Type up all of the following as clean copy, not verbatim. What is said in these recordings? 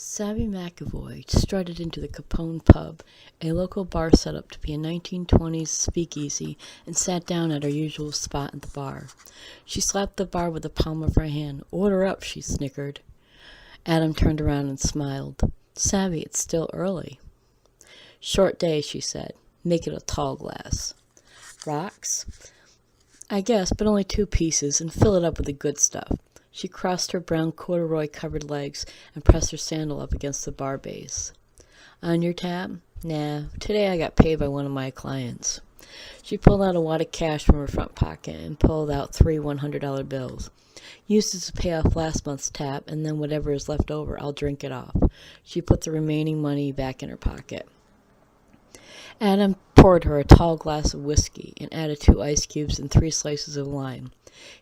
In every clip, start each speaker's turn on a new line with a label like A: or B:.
A: Savvy Macavoy strutted into the Capone pub, a local bar set up to be a 1920s speakeasy, and sat down at her usual spot at the bar. She slapped the bar with the palm of her hand. "Order up," she snickered. Adam turned around and smiled. "Savvy, it's still early." "Short day," she said. "Make it a tall glass." "Rocks?" "I guess, but only 2 pieces, and fill it up with the good stuff." She crossed her brown corduroy-covered legs and pressed her sandal up against the bar base. "On your tab?" "Nah, today I got paid by one of my clients." She pulled out a wad of cash from her front pocket and pulled out 3 $100 bills. "Used it to pay off last month's tab, and then whatever is left over, I'll drink it off." She put the remaining money back in her pocket. Adam poured her a tall glass of whiskey and added 2 ice cubes and 3 slices of lime.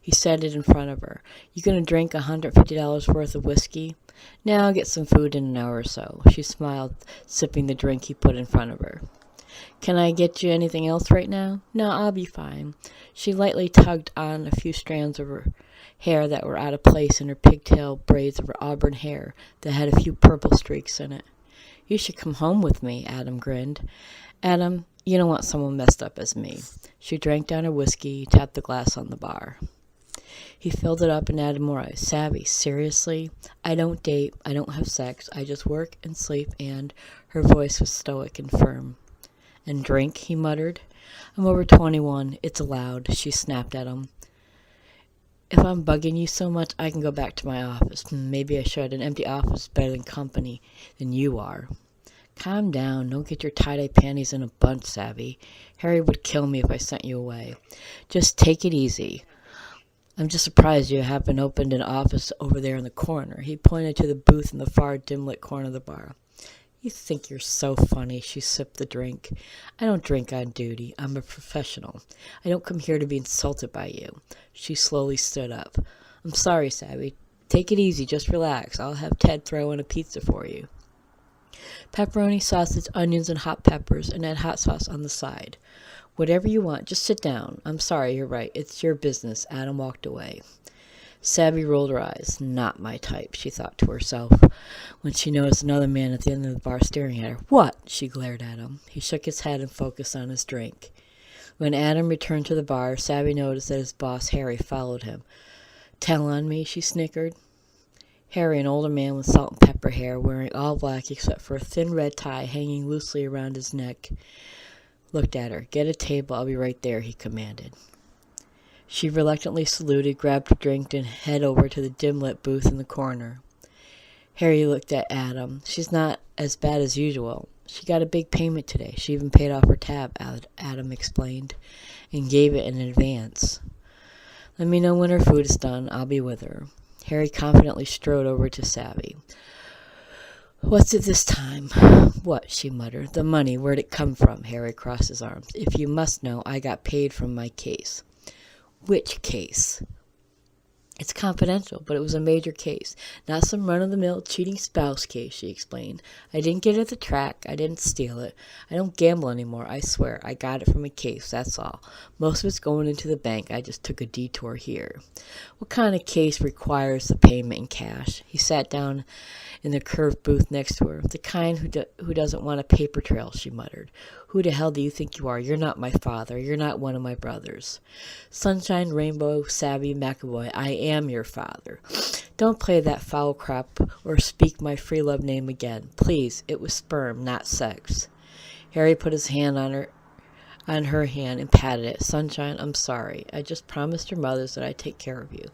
A: He set it in front of her. "You gonna drink $150 worth of whiskey?" "Now I'll get some food in an hour or so." She smiled, sipping the drink he put in front of her. "Can I get you anything else right now?" "No, I'll be fine." She lightly tugged on a few strands of her hair that were out of place in her pigtail braids of her auburn hair that had a few purple streaks in it. "You should come home with me," Adam grinned. "Adam, you don't want someone messed up as me." She drank down her whiskey, tapped the glass on the bar. He filled it up and added more ice. "Savvy, seriously? I don't date, I don't have sex, I just work and sleep and..." Her voice was stoic and firm. "And drink," he muttered. "I'm over 21. It's allowed," she snapped at him. "If I'm bugging you so much, I can go back to my office." "Maybe I should. An empty office is better than company than you are." "Calm down. Don't get your tie-dye panties in a bunch, Savvy. Harry would kill me if I sent you away. Just take it easy. I'm just surprised you haven't opened an office over there in the corner." He pointed to the booth in the far dim-lit corner of the bar. "You think you're so funny." She sipped the drink. "I don't drink on duty. I'm a professional. I don't come here to be insulted by you." She slowly stood up. "I'm sorry, Savvy. Take it easy. Just relax. I'll have Ted throw in a pizza for you. Pepperoni, sausage, onions, and hot peppers, and add hot sauce on the side. Whatever you want. Just sit down." "I'm sorry, you're right. It's your business." Adam walked away. Savvy rolled her eyes. "Not my type," she thought to herself, when she noticed another man at the end of the bar staring at her. "What?" She glared at him. He shook his head and focused on his drink. When Adam returned to the bar, Savvy noticed that his boss, Harry, followed him. "Tell on me?" she snickered. Harry, an older man with salt and pepper hair, wearing all black except for a thin red tie hanging loosely around his neck, looked at her. "Get a table. I'll be right there," he commanded. She reluctantly saluted, grabbed a drink, and headed over to the dim-lit booth in the corner. Harry looked at Adam. "She's not as bad as usual. She got a big payment today. She even paid off her tab," Adam explained, "and gave it in advance. Let me know when her food is done. I'll be with her." Harry confidently strode over to Savvy. "What's it this time?" "What?" she muttered. "The money. Where'd it come from?" Harry crossed his arms. "If you must know, I got paid from my case." "Which case?" "It's confidential, but it was a major case. Not some run-of-the-mill cheating spouse case," she explained. "I didn't get it at the track. I didn't steal it. I don't gamble anymore, I swear. I got it from a case, that's all. Most of it's going into the bank. I just took a detour here." "What kind of case requires the payment in cash?" He sat down in the curved booth next to her. "The kind who doesn't want a paper trail," she muttered. "Who the hell do you think you are? You're not my father. You're not one of my brothers." "Sunshine, Rainbow, Savvy, Macavoy, I am your father. Don't play that foul crap or speak my free love name again. Please, it was sperm, not sex." Harry put his hand on her hand and patted it. "Sunshine, I'm sorry. I just promised your mothers that I'd take care of you."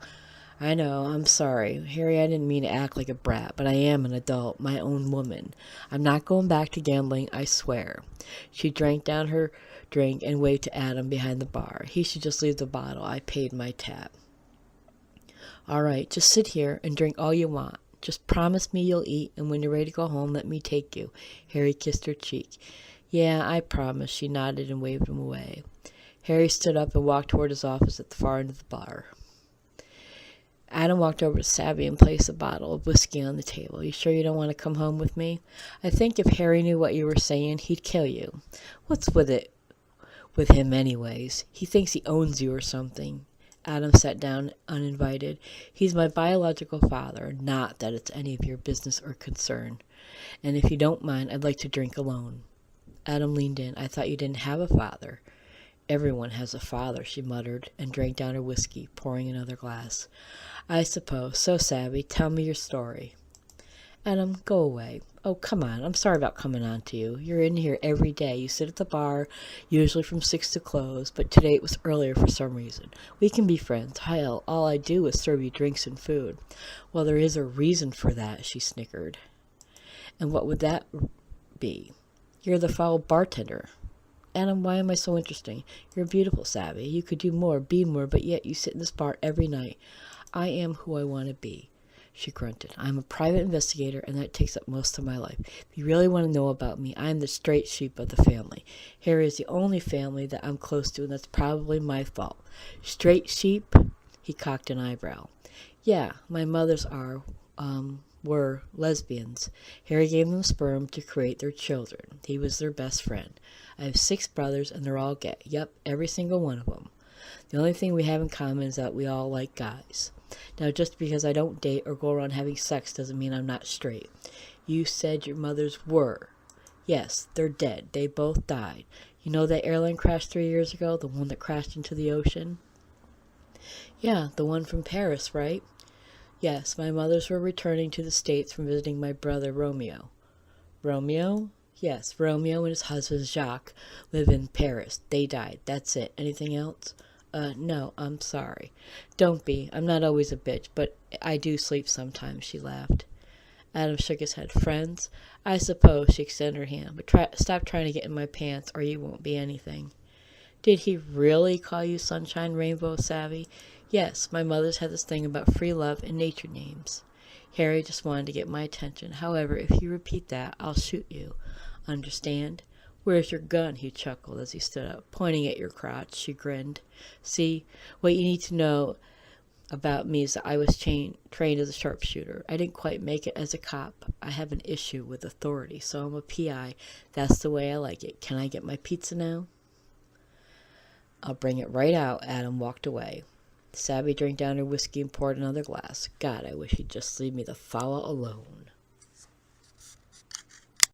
A: "I know, I'm sorry. Harry, I didn't mean to act like a brat, but I am an adult, my own woman. I'm not going back to gambling, I swear." She drank down her drink and waved to Adam behind the bar. "He should just leave the bottle. I paid my tab." "All right, just sit here and drink all you want. Just promise me you'll eat, and when you're ready to go home, let me take you." Harry kissed her cheek. "Yeah, I promise." She nodded and waved him away. Harry stood up and walked toward his office at the far end of the bar. Adam walked over to Savvy and placed a bottle of whiskey on the table. "You sure you don't want to come home with me? I think if Harry knew what you were saying, he'd kill you." "What's with him anyways? He thinks he owns you or something." Adam sat down uninvited. He's my biological father, not that it's any of your business or concern. And if you don't mind, I'd like to drink alone. Adam leaned in. I thought you didn't have a father. Everyone has a father, she muttered, and drank down her whiskey, pouring another glass. I suppose. So, Savvy, tell me your story. Adam, go away. Oh, come on. I'm sorry about coming on to you. You're in here every day. You sit at the bar, usually from 6 to close, but today it was earlier for some reason. We can be friends. Hell, all I do is serve you drinks and food. Well, there is a reason for that, she snickered. And what would that be? You're the foul bartender. Adam, why am I so interesting? You're beautiful, Savvy. You could do more, be more, but yet you sit in this bar every night. I am who I want to be, she grunted. I'm a private investigator, and that takes up most of my life. If you really want to know about me, I'm the straight sheep of the family. Harry is the only family that I'm close to, and that's probably my fault. Straight sheep? He cocked an eyebrow. Yeah, my mothers were lesbians. Harry gave them sperm to create their children. He was their best friend. I have 6 brothers, and they're all gay. Yep, every single one of them. The only thing we have in common is that we all like guys. Now, just because I don't date or go around having sex doesn't mean I'm not straight. You said your mothers were. Yes, they're dead. They both died. You know that airline crash 3 years ago? The one that crashed into the ocean? Yeah, the one from Paris, right? Yes, my mothers were returning to the States from visiting my brother Romeo. Romeo? Yes, Romeo and his husband Jacques live in Paris. They died. That's it. Anything else? No, I'm sorry. Don't be. I'm not always a bitch, but I do sleep sometimes, she laughed. Adam shook his head. Friends? I suppose, she extended her hand, but stop trying to get in my pants or you won't be anything. Did he really call you Sunshine Rainbow, Savvy? Yes, my mother's had this thing about free love and nature names. Harry just wanted to get my attention. However, if you repeat that, I'll shoot you. Understand? Where's your gun? He chuckled as he stood up, pointing at your crotch. She grinned. See, what you need to know about me is that I was trained as a sharpshooter. I didn't quite make it as a cop. I have an issue with authority, so I'm a PI. That's the way I like it. Can I get my pizza now? I'll bring it right out. Adam walked away. Savvy drank down her whiskey and poured another glass. God, I wish he'd just leave me the foul alone.